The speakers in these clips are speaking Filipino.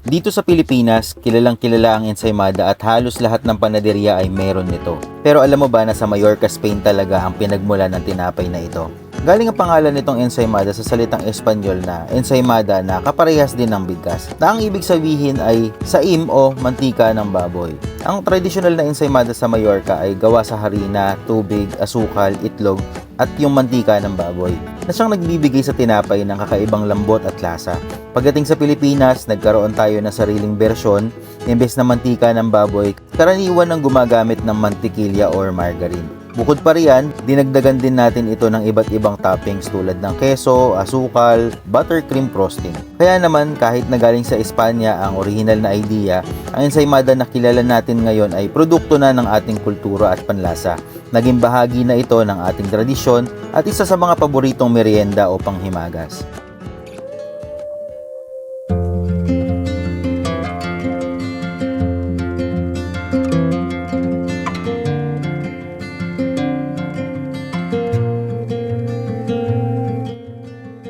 Dito sa Pilipinas, kilalang kilala ang ensaymada at halos lahat ng panaderya ay meron nito. Pero alam mo ba na sa Mallorca, Spain talaga ang pinagmula ng tinapay na ito? Galing ang pangalan nitong ensaymada sa salitang Espanyol na ensaymada na kaparehas din ng bigas, na ang ibig sabihin ay saim o mantika ng baboy. Ang tradisyonal na ensaymada sa Mallorca ay gawa sa harina, tubig, asukal, itlog at yung mantika ng baboy, na siyang nagbibigay sa tinapay ng kakaibang lambot at lasa. Pagdating sa Pilipinas, nagkaroon tayo ng sariling bersyon. Imbes na mantika ng baboy, karaniwan ng gumagamit ng mantikilya or margarine. Bukod pa riyan, dinagdagan din natin ito ng iba't ibang toppings tulad ng keso, asukal, buttercream frosting. Kaya naman, kahit nagaling sa Espanya ang original na idea, ang ensaymada na kilala natin ngayon ay produkto na ng ating kultura at panlasa. Naging bahagi na ito ng ating tradisyon at isa sa mga paboritong merienda o panghimagas.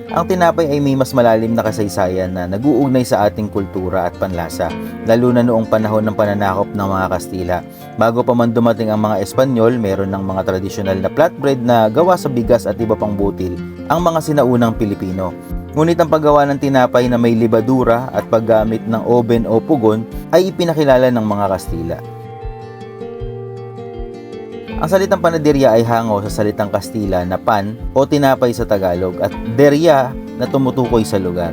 Ang tinapay ay may mas malalim na kasaysayan na nag-uugnay sa ating kultura at panlasa, lalo na noong panahon ng pananakop ng mga Kastila. Bago pa man dumating ang mga Espanyol, meron ng mga tradisyonal na flatbread na gawa sa bigas at iba pang butil ang mga sinaunang Pilipino. Ngunit ang paggawa ng tinapay na may libadura at paggamit ng oven o pugon ay ipinakilala ng mga Kastila. Ang salitang panaderya ay hango sa salitang Kastila na pan o tinapay sa Tagalog at derya na tumutukoy sa lugar.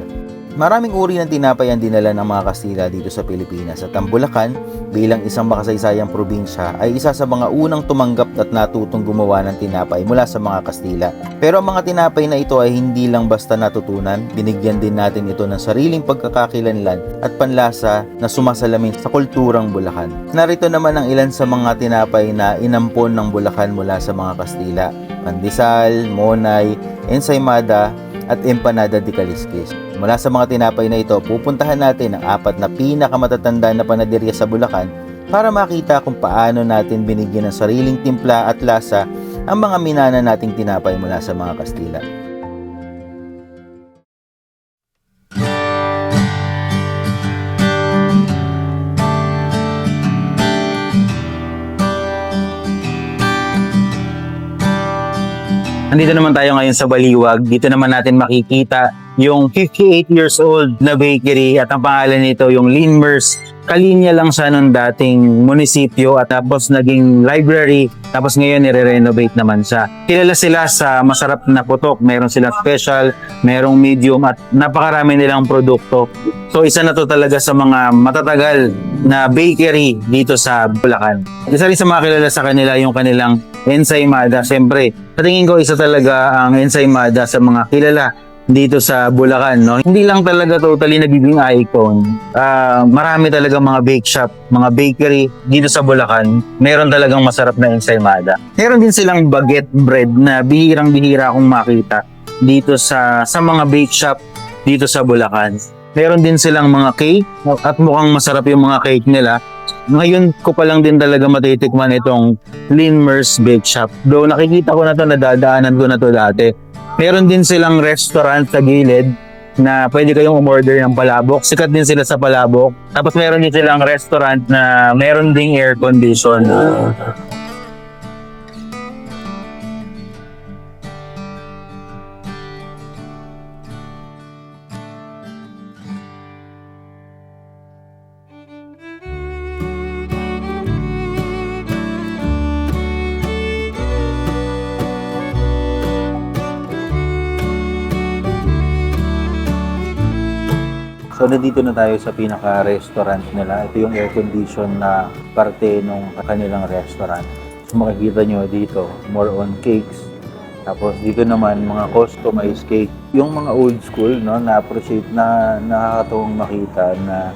Maraming uri ng tinapay ang dinala ng mga Kastila dito sa Pilipinas at ang Bulacan bilang isang makasaysayang probinsya ay isa sa mga unang tumanggap at natutong gumawa ng tinapay mula sa mga Kastila. Pero ang mga tinapay na ito ay hindi lang basta natutunan, binigyan din natin ito ng sariling pagkakakilanlan at panlasa na sumasalamin sa kulturang Bulacan. Narito naman ang ilan sa mga tinapay na inampon ng Bulacan mula sa mga Kastila: pandesal, monay, ensaymada, at empanada de Calisquis. Mula sa mga tinapay na ito, pupuntahan natin ang 4 na pinakamatatanda na panaderya sa Bulacan para makita kung paano natin binigyan ng sariling timpla at lasa ang mga minana nating tinapay mula sa mga Kastila. Nandito naman tayo ngayon sa Baliwag. Dito naman natin makikita yung 58 years old na bakery at ang pangalan nito yung Linmers. Kalinya lang siya nung dating munisipyo at tapos naging library, tapos ngayon nire-renovate naman siya. Kilala sila sa masarap na putok. Meron silang special, merong medium at napakarami nilang produkto. So isa na to talaga sa mga matatagal na bakery dito sa Bulacan. Isa rin sa mga kilala sa kanila yung kanilang ensaymada. Siyempre, sa tingin ko isa talaga ang ensaymada sa mga kilala dito sa Bulacan, no? Hindi lang talaga totally nagiging icon. Marami talaga mga bake shop, mga bakery dito sa Bulacan. Meron talagang masarap na ensaymada. Meron din silang baguette bread na bihirang-bihira akong makita dito sa mga bake shop dito sa Bulacan. Meron din silang mga cake at mukhang masarap yung mga cake nila. Ngayon ko pa lang din talaga matitikman itong Linmers Bake Shop. Though nakikita ko na to, nadadaanan ko na to dati. Meron din silang restaurant sa gilid na pwede kayong umorder ng palabok. Sikat din sila sa palabok. Tapos meron din silang restaurant na meron ding air condition. So, nandito na tayo sa pinaka-restaurant nila. Ito yung air-condition na parte ng kanilang restaurant. So, makikita nyo dito, more on cakes. Tapos, dito naman, mga customized cake. Yung mga old school, no, na-appreciate na nakakatawang makita na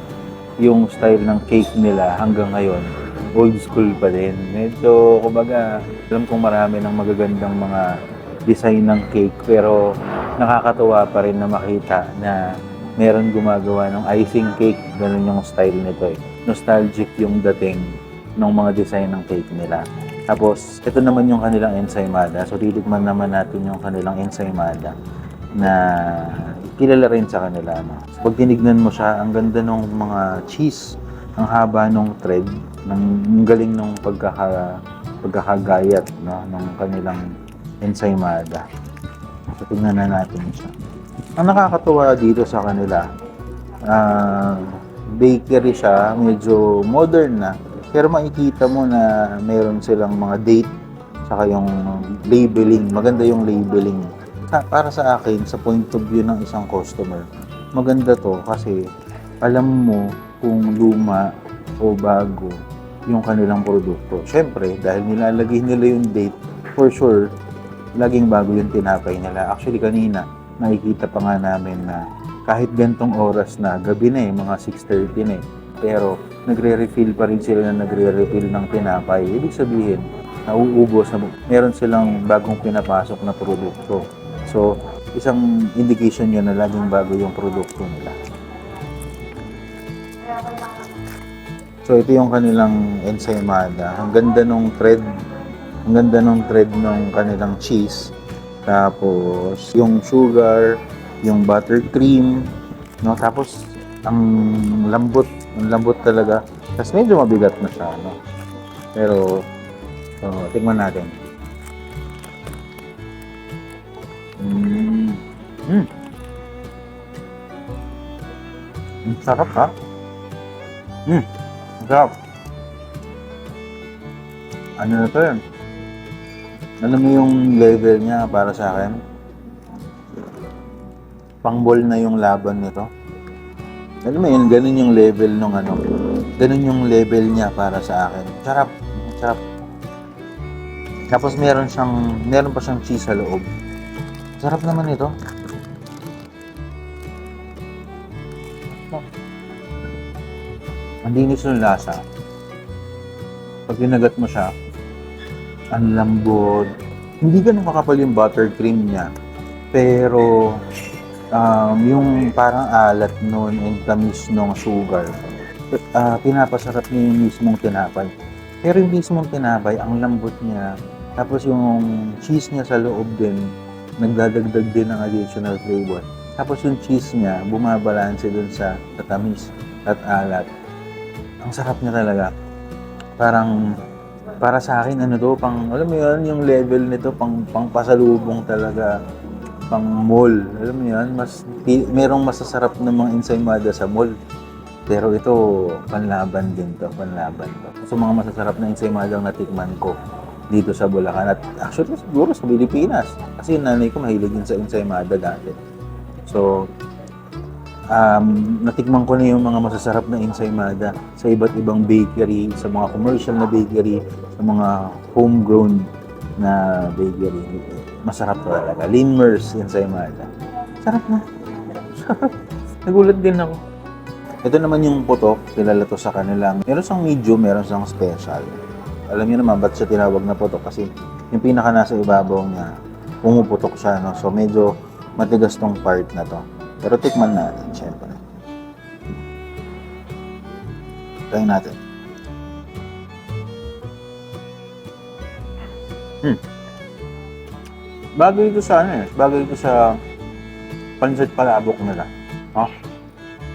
yung style ng cake nila hanggang ngayon, old school pa din. Medyo, kumbaga, alam kong marami ng magagandang mga design ng cake, pero nakakatuwa pa rin na makita na meron gumagawa ng icing cake. Ganun yung style nito eh. Nostalgic yung dating ng mga design ng cake nila. Tapos, ito naman yung kanilang ensaymada. So, titikman naman natin yung kanilang ensaymada. na kilala rin sa kanila. No? So, pag tinignan mo siya, ang ganda ng mga cheese, ang haba ng thread, ang galing ng pagkakagayat no, ng kanilang ensaymada. So, tingnan na natin siya. Ang nakakatuwa dito sa kanila, bakery siya, medyo modern na, pero makikita mo na mayroon silang mga date, saka yung labeling, maganda yung labeling. Para sa akin, sa point of view ng isang customer, maganda to kasi alam mo kung luma o bago yung kanilang produkto. Siyempre, dahil nilalagay nila yung date, for sure, laging bago yung tinapay nila. Actually, kanina, nakikita pa nga namin na kahit gantong oras na, gabi na mga 6:30 na pero nagre-refill pa rin sila na nagre-refill ng tinapay. Ibig sabihin, nauubos na meron silang bagong pinapasok na produkto. So, isang indication yun na laging bago yung produkto nila. So, ito yung kanilang ensaymada. Ang ganda nung thread. Ang ganda nung thread ng kanilang cheese. Tapos, yung sugar, yung buttercream, no? Tapos, ang lambot talaga. Tapos, medyo mabigat na siya, no? Pero, tingnan natin. Sarap ha? Sarap. Ano na to yun? Alam mo yung level niya para sa akin? Pangbol na yung laban nito. Alam mo yun, ganun yung level nung ano. Ganun yung level niya para sa akin. Sarap. Sarap. Tapos meron pa siyang cheese sa loob. Sarap naman ito. Ang linis ng lasa. Pag ginagat mo siya, ang lambot. Hindi ganun kakapal yung buttercream niya. Pero, yung parang alat nun and tamis ng sugar, pinapasarap niya yung mismong tinapay. Pero yung mismong tinapay, ang lambot niya. Tapos yung cheese niya sa loob din, nagdadagdag din ng additional flavor. Tapos yung cheese niya, bumabalanse dun sa tamis at alat. Ang sarap niya talaga. Parang, para sa akin, ano to, alam mo yun, yung level nito, pang pasalubong talaga, pang mall. Alam mo yun, merong masasarap na mga ensaymada sa mall. Pero ito, panlaban din to, panlaban to. So, mga masasarap na ensaymada ang natikman ko dito sa Bulacan. At actually, siguro sa Pilipinas. Kasi yung nanay ko mahilig din sa ensaymada dati. So, natikman ko na yung mga masasarap na ensaymada sa iba't ibang bakery, sa mga commercial na bakery, sa mga homegrown na bakery. Masarap talaga. Linmers ensaymada. Sarap na. Sarap. Nagulat din ako. Ito naman yung putok. Kilala to sa kanila. Meron siyang medium, meron siyang special. Alam niyo naman ba't siya tinawag na putok? Kasi yung pinaka nasa ibabaw niya, pumuputok siya. No? So medyo matigas tong part na to. Pero tikman natin, syempre. Try natin. Bagay ito sa bagay ito sa pancit palabok nila. Oh.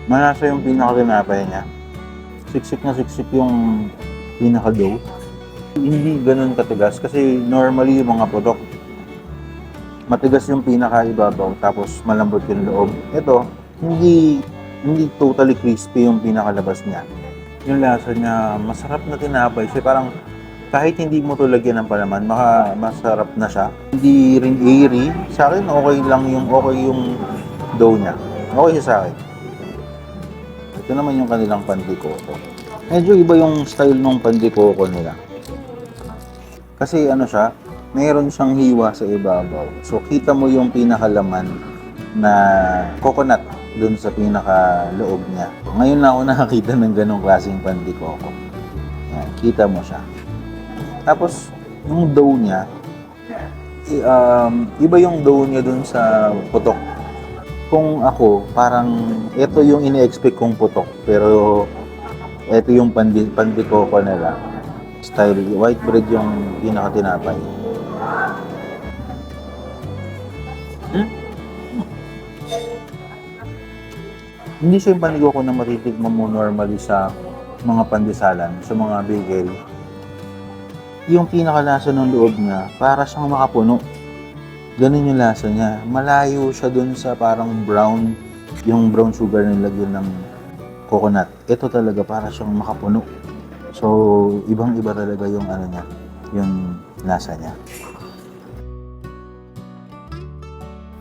Manasa yung pinaka-tinapay niya. Siksik na siksik yung pinaka-dough. Hindi ganun katigas kasi normally yung mga putok, matigas yung pinaka-ibabaw tapos malambot yung loob. Ito, hindi totally crispy yung pinakalabas niya. Yung lasa niya, masarap na tinapay. So parang kahit hindi mo to lagyan ng palaman, masarap na siya. Hindi rin airy. Sa akin, okay yung dough niya. Okay siya sa akin. Ito naman yung kanilang pandikoko. Medyo iba yung style ng pandikoko nila. Kasi ano siya, mayroon siyang hiwa sa ibabaw. So, kita mo yung pinakalaman na coconut dun sa pinakaloob niya. Ngayon na ako nakakita ng ganong klaseng pandikoko. Yan, kita mo siya. Tapos, yung dough niya, iba yung dough niya dun sa putok. Kung ako, parang ito yung ini-expect kong putok. Pero, ito yung pandikoko nila. Style, white bread yung pinaka-tinapay. Hindi siya yung panigoko na matitigman mo normally sa mga pandesalan, sa mga bakery. Yung pinakalasa ng loob niya, para siyang makapuno. Ganun yung lasa niya. Malayo siya dun sa parang brown, yung brown sugar na nilagyan ng coconut. Ito talaga para siyang makapuno. So, ibang-iba talaga yung ano niya, yung lasa niya.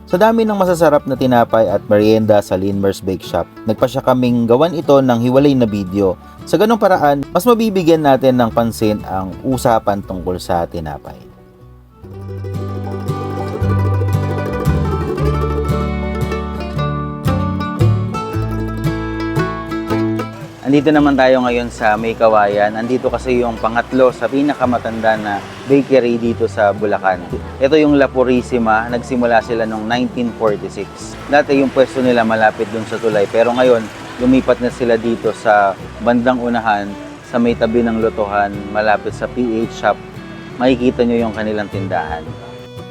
Sa dami ng masasarap na tinapay at merienda sa Linmer's Bake Shop, nagpasya kaming gawan ito ng hiwalay na video. Sa ganung paraan, mas mabibigyan natin ng pansin ang usapan tungkol sa tinapay. Andito naman tayo ngayon sa May Kawayan. Andito kasi yung pangatlo sa pinakamatanda na bakery dito sa Bulacan. Ito yung La Purisima. Nagsimula sila noong 1946. Dati yung pwesto nila malapit dun sa tulay. Pero ngayon, lumipat na sila dito sa bandang unahan, sa may tabi ng lotohan, malapit sa PH Shop. Makikita nyo yung kanilang tindahan.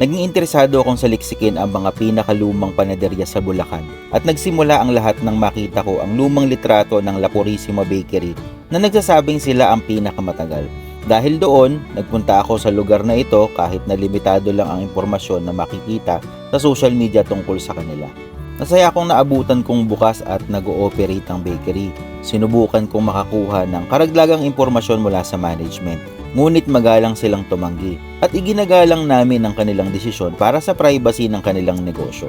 Naging interesado akong saliksikin ang mga pinakalumang panaderya sa Bulacan at nagsimula ang lahat nang makita ko ang lumang litrato ng La Purisima Bakery na nagsasabing sila ang pinakamatagal. Dahil doon, nagpunta ako sa lugar na ito kahit na limitado lang ang impormasyon na makikita sa social media tungkol sa kanila. Nasaya akong naabutan kong bukas at nag-ooperate ang bakery. Sinubukan kong makakuha ng karagdagang impormasyon mula sa management. Ngunit magalang silang tumanggi at iginagalang namin ang kanilang desisyon para sa privacy ng kanilang negosyo.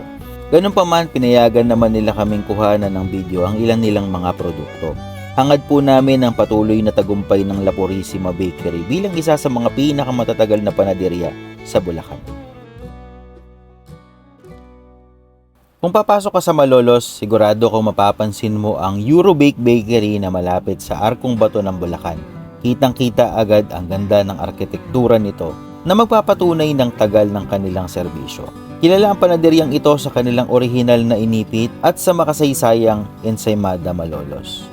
Ganun pa man, pinayagan naman nila kaming kuhanan ng video ang ilan nilang mga produkto. Hangad po namin ang patuloy na tagumpay ng La Purisima Bakery bilang isa sa mga pinakamatatagal na panaderya sa Bulacan. Kung papasok ka sa Malolos, sigurado kung mapapansin mo ang Eurobake Bakery na malapit sa Arkong Bato ng Bulacan. Kitang-kita agad ang ganda ng arkitektura nito na magpapatunay ng tagal ng kanilang serbisyo. Kilala ang panaderyang ito sa kanilang orihinal na inipit at sa makasaysayang ensaymada Malolos.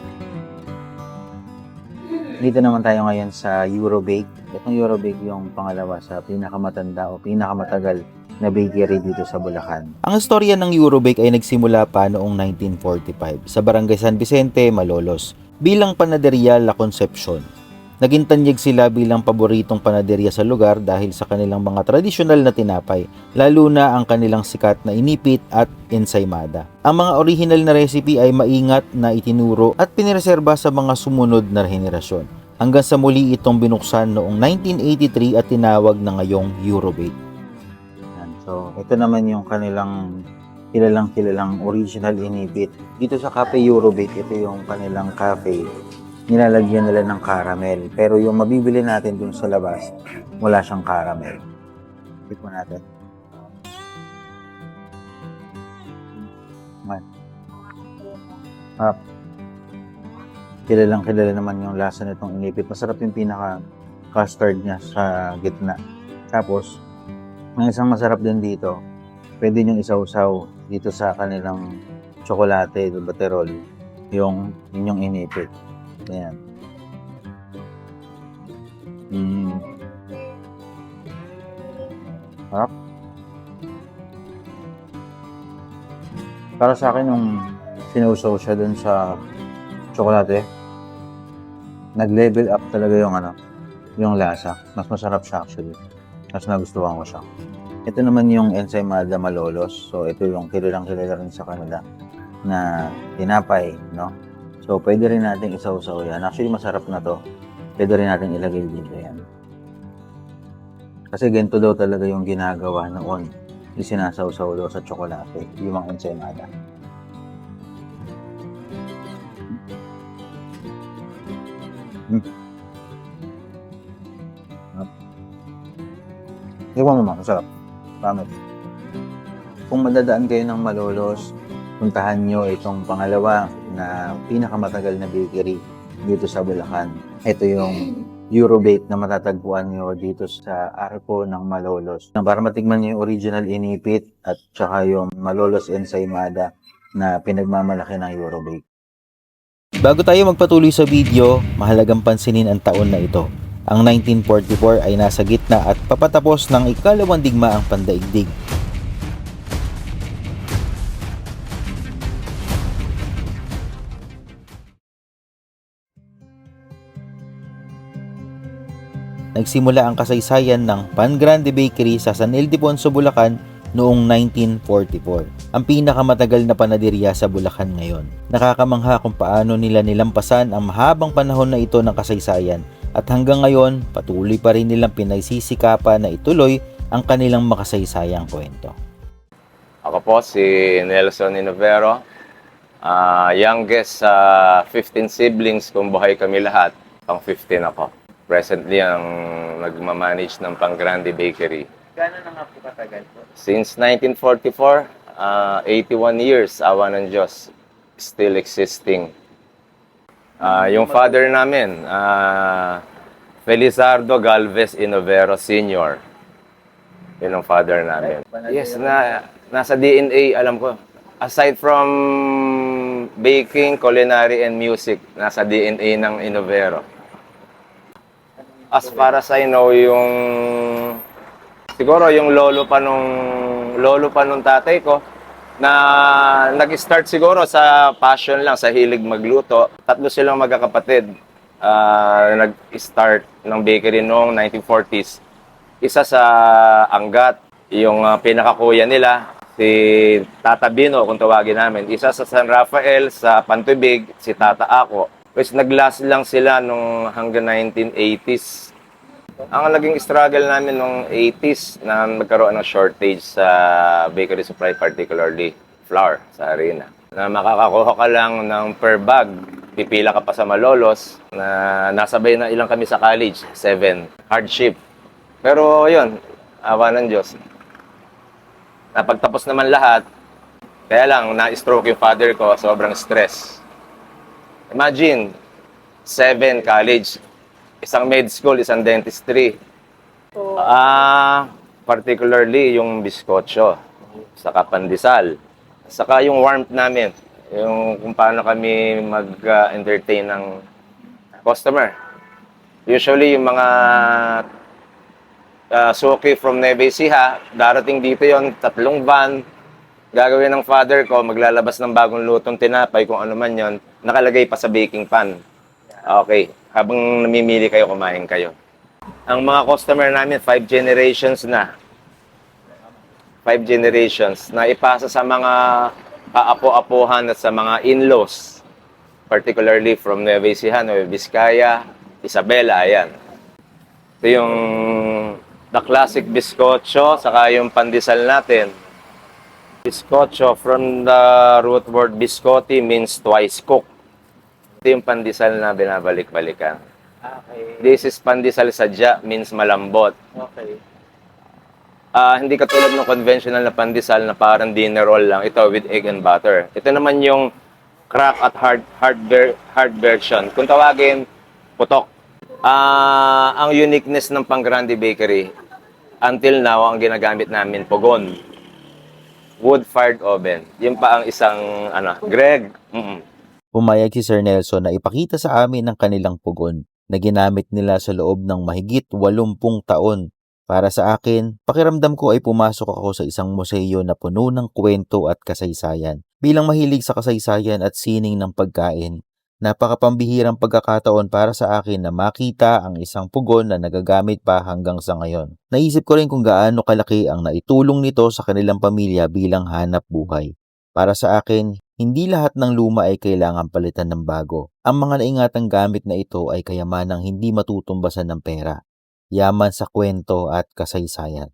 Dito naman tayo ngayon sa Eurobake. Itong Eurobake yung pangalawa sa pinakamatanda o pinakamatagal na bakery dito sa Bulacan. Ang istorya ng Eurobake ay nagsimula pa noong 1945 sa Barangay San Vicente, Malolos bilang panaderya La Concepcion. Naging tanyag sila bilang paboritong panaderya sa lugar dahil sa kanilang mga tradisyonal na tinapay, lalo na ang kanilang sikat na inipit at ensaymada. Ang mga original na recipe ay maingat na itinuro at pinireserba sa mga sumunod na henerasyon. Hanggang sa muli itong binuksan noong 1983 at tinawag na ngayong Eurobake. So, ito naman yung kanilang kilalang original inipit. Dito sa Cafe Eurobake, ito yung kanilang cafe. Nilalagyan nila ng caramel. Pero yung mabibili natin dun sa labas, wala siyang caramel. Tikman natin. Kilala naman yung lasa nitong inipit. Masarap yung pinaka-custard niya sa gitna. Tapos, ang isang masarap din dito, pwede nyo isawsaw dito sa kanilang tsokolate, baterol, yung inyong inipit. Ayan. Harap. Para sa akin, yung sinausaw siya dun sa tsokolate, nag-level up talaga yung lasa. Mas masarap siya actually. Mas nagustuhan ko siya. Ito naman yung ensaymada Malolos. So, ito yung kilalang rin sa kanila na tinapay, no? So, pwede rin natin isawsaw yan. Actually, masarap na to. Pwede rin natin ilagay dito yan. Kasi ganito daw talaga yung ginagawa noon. Yung sinasawsaw daw sa tsokolate. Yung mga ensaymada. Iwan mo, masarap. Promise. Kung madadaan kayo ng Malolos, puntahan nyo itong pangalawa na pinakamatagal na bakery dito sa Bulacan. Ito yung Eurobake na matatagpuan nyo dito sa Arco ng Malolos. Para matigman nyo yung original inipit at saka yung Malolos ensaymada na pinagmamalaki ng Eurobake. Bago tayo magpatuloy sa video, mahalagang pansinin ang taon na ito. Ang 1944 ay nasa gitna at papatapos ng ikalawang digmaang pandaigdig. Nagsimula ang kasaysayan ng Pan Grande Bakery sa San Ildefonso, Bulacan noong 1944. Ang pinakamatagal na panaderya sa Bulacan ngayon. Nakakamangha kung paano nila nilampasan ang mahabang panahon na ito ng kasaysayan at hanggang ngayon patuloy pa rin nilang pinagsisikapan na ituloy ang kanilang makasaysayang kwento. Ako po si Nelson Inovero, youngest sa 15 siblings kung buhay kami lahat. Pang 15 ako. Presently ang nagmamanage ng Pan Grande Bakery. Gano'n na nga po katagal po? Since 1944, 81 years, awa ng Diyos, still existing. Yung father namin, Felizardo Galvez Inovero Sr. Yun ang father namin. Yes, nasa DNA, alam ko. Aside from baking, culinary, and music, nasa DNA ng Inovero. As far as I know, siguro yung lolo pa nung tatay ko, na nag-start siguro sa passion lang, sa hilig magluto. Tatlo silang magkakapatid. Nag-start ng bakery noong 1940s. Isa sa Angat, yung pinakakuya nila, si Tata Bino, kung tawagin namin. Isa sa San Rafael, sa Pantubig, si Tata Ako. Which nag-last lang sila nung hanggang 1980s. Ang naging struggle namin nung 80s na nagkaroon ng shortage sa bakery supply, particularly flour sa arena. Na makakakuha ka lang ng per bag, pipila ka pa sa malolos, na nasabay na ilang kami sa college, 7, hardship. Pero yun, awa ng Diyos. Napagtapos naman lahat, kaya lang na-stroke yung father ko, sobrang stress. Imagine, 7 college, isang med school, isang dentistry. Particularly yung biskotso, saka pandesal, saka yung warmth namin, yung kung paano kami mag-entertain ng customer. Usually yung mga suki from Nueva Ecija, darating dito yon 3 van, gagawin ng father ko, maglalabas ng bagong lutong tinapay, kung ano man yon, nakalagay pa sa baking pan. Okay, habang namimili kayo, kumain kayo. Ang mga customer namin, 5 generations na. 5 generations na ipasa sa mga kaapo-apuhan at sa mga in-laws. Particularly from Nueva Ecija, Nueva Vizcaya, Isabela, ayan. Ito yung the classic biskotso, saka yung pandesal natin. Biskotso, from the root word biscotti, means twice cooked. Ito yung pandesal na binabalik-balikan. Okay. This is pandesal sadya, means malambot. Okay. Hindi katulad ng conventional na pandesal na parang dinner roll lang. Ito with egg and butter. Ito naman yung crack at hard version. Kung tawagin, putok. Ang uniqueness ng Pan Grande Bakery, until now, ang ginagamit namin, pugon. Wood-fired oven. Yun pa ang isang, Greg. Pumayag si Sir Nelson na ipakita sa amin ang kanilang pugon na ginamit nila sa loob ng mahigit 80 taon. Para sa akin, pakiramdam ko ay pumasok ako sa isang museo na puno ng kwento at kasaysayan. Bilang mahilig sa kasaysayan at sining ng pagkain, napakapambihirang pagkakataon para sa akin na makita ang isang pugon na nagagamit pa hanggang sa ngayon. Naisip ko rin kung gaano kalaki ang naitulong nito sa kanilang pamilya bilang hanap buhay. Para sa akin, hindi lahat ng luma ay kailangan palitan ng bago. Ang mga naingatang gamit na ito ay kayamanang hindi matutumbasan ng pera. Yaman sa kwento at kasaysayan.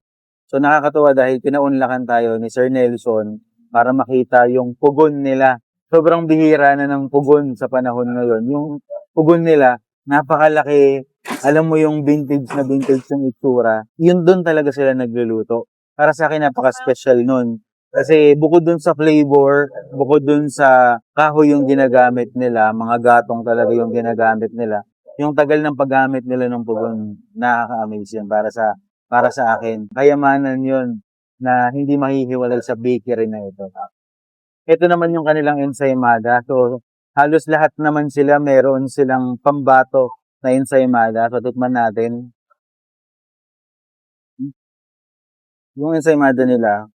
So nakakatuwa dahil pinaunlakan tayo ni Sir Nelson para makita yung pugon nila. Sobrang bihira na ng pugon sa panahon ngayon. Yung pugon nila, napakalaki. Alam mo yung vintage na vintage ng itsura. Yun doon talaga sila nagluluto. Para sa akin, napaka-special nun. Kasi bukod dun sa flavor, bukod dun sa kahoy yung ginagamit nila, mga gatong talaga yung ginagamit nila, yung tagal ng paggamit nila ng pugon, nakaka-amaze yan para sa akin. Kayamanan yun na hindi mahihiwalay sa bakery na ito. Ito naman yung kanilang ensaymada. So, halos lahat naman sila meron silang pambato na ensaymada. So, tikman natin. Yung ensaymada nila,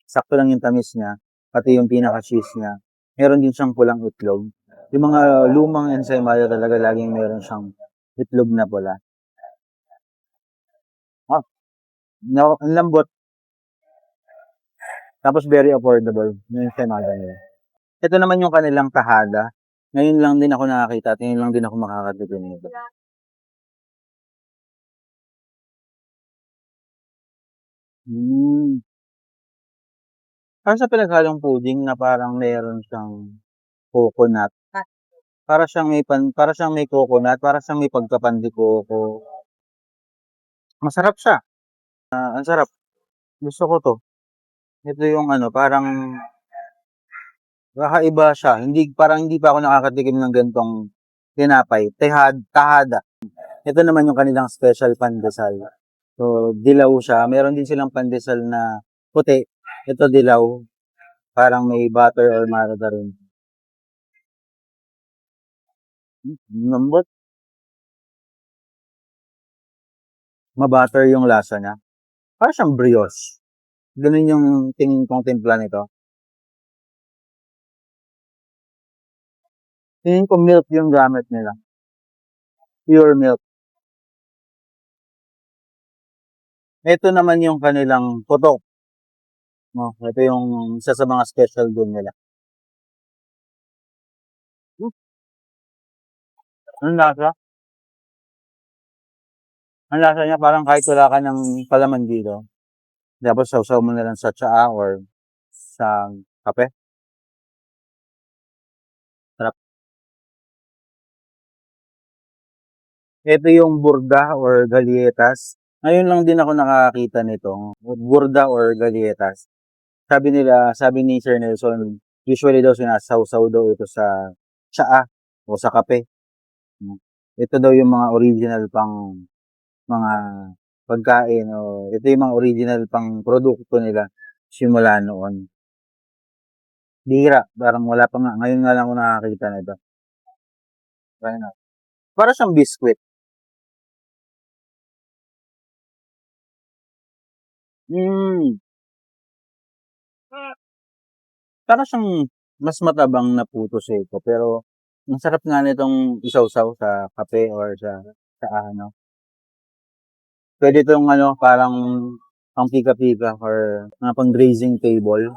sakto lang yung tamis niya, pati yung pinaka-cheese niya. Meron din siyang pulang itlog. Yung mga lumang ensaymada talaga, laging meron siyang itlog na pula. No, ang lambot. Tapos very affordable. Yun yung senada nila. Ito naman yung kanilang tahada. Ngayon lang din ako nakakita at ngayon lang din ako makakatikim nito. Mm. Parang sa pinaghalong pudding na parang meron siyang coconut. Para siyang may coconut, para siyang may pagkapandikoko. Masarap siya. Ang sarap. Gusto ko to. Ito yung ano, parang kakaiba siya. Parang hindi pa ako nakakatikim ng gantong tinapay. Tahada. Ito naman yung kanilang special pandesal. So, dilaw siya. Meron din silang pandesal na puti. Ito dilaw. Parang may butter or margarine. Lambot. Mabutter yung lasa niya. Parang siyang brioche. Ganun yung tingin kong timpla nito. Tingin ko milk yung gamit nila. Pure milk. Ito naman yung kanilang putok. No, ito yung isa sa mga special din nila. Ang lasa? Ang lasa niya parang kahit wala ka ng palaman dito. Tapos sausaw mo na lang sa tsaa or sa kape. Sarap. Ito yung burga or galletas. Ngayon lang din ako nakakita nito. Burga or galletas. Sabi ni Sir Nelson, usually daw sinasawsaw daw ito sa tsaa o sa kape. Ito daw yung mga original pang mga pagkain o ito yung mga original pang produkto nila simula noon. Bihira, parang wala pa nga. Ngayon nga lang ako nakakita nito. Para siyang biskwit. Para siyang mas matabang na puto seco pero ang sarap nga nitong isawsaw sa kape or sa ano. Pwede itong ano, parang pang pika-pika or pang grazing table.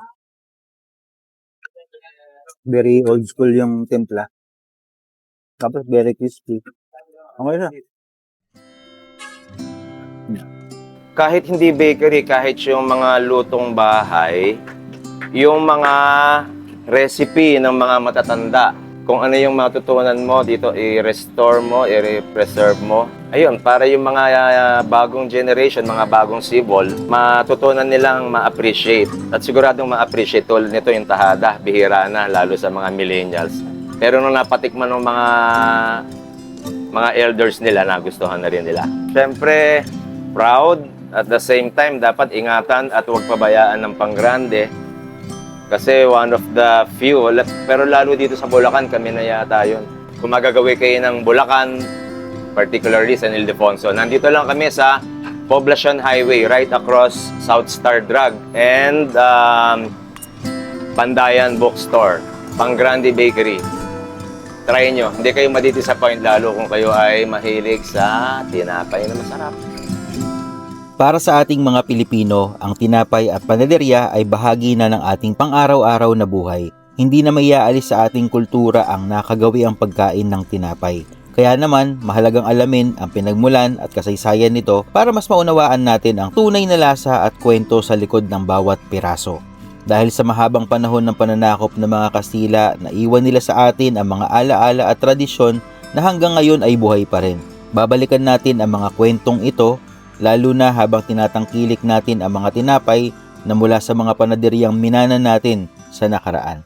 Very old school yung timpla. Tapos very crispy. Okay na. Kahit hindi bakery, kahit yung mga lutong bahay, yung mga recipe ng mga matatanda, kung ano yung matutunan mo dito, i-restore mo, i-preserve mo. Ayun, para yung mga bagong generation, mga bagong sibol, matutunan nilang ma-appreciate. At siguradong ma-appreciate tulad nito yung tahada, bihira na, lalo sa mga millennials. Pero nung napatikman ng mga elders nila, nagustuhan na rin nila. Siyempre, proud. At the same time, dapat ingatan at huwag pabayaan ng panggrande. Kasi one of the few, pero lalo dito sa Bulacan, kami na yata yun. Kung magagawin kayo ng Bulacan, particularly San Ildefonso, nandito lang kami sa Poblacion Highway, right across South Star Drug and Pandayan Bookstore, Panggrande Bakery. Try nyo, hindi kayo madidisappoint lalo kung kayo ay mahilig sa tinapay na masarap. Para sa ating mga Pilipino, ang tinapay at panaderya ay bahagi na ng ating pang-araw-araw na buhay. Hindi na maiaalis sa ating kultura ang nakagawi ang pagkain ng tinapay. Kaya naman, mahalagang alamin ang pinagmulan at kasaysayan nito para mas maunawaan natin ang tunay na lasa at kwento sa likod ng bawat piraso. Dahil sa mahabang panahon ng pananakop ng mga Kastila, naiwan nila sa atin ang mga alaala at tradisyon na hanggang ngayon ay buhay pa rin. Babalikan natin ang mga kwentong ito, lalo na habang tinatangkilik natin ang mga tinapay na mula sa mga panaderyang minana natin sa nakaraan.